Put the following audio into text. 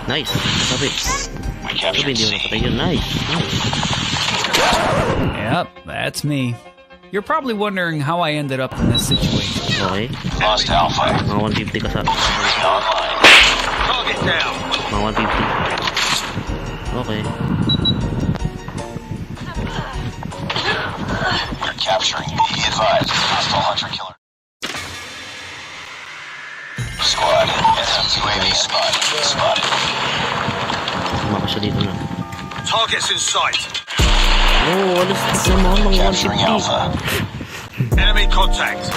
Nice. Sabi. We Sabi, captured hindi mo C. napatay yun. Nice. Yep, that's me. You're probably wondering how I ended up in this situation. Okay. Lost Alpha. Mga 150 ka sa... Online. Target down. Mga 150. Okay. We're capturing B. Be advised. Hostile hunter-killer. Squad. UAV spotted. Spotted. Tumaka siya dito na. Targets in sight. Oh, alas naman mga Capturing 150. Alpha. Enemy contact.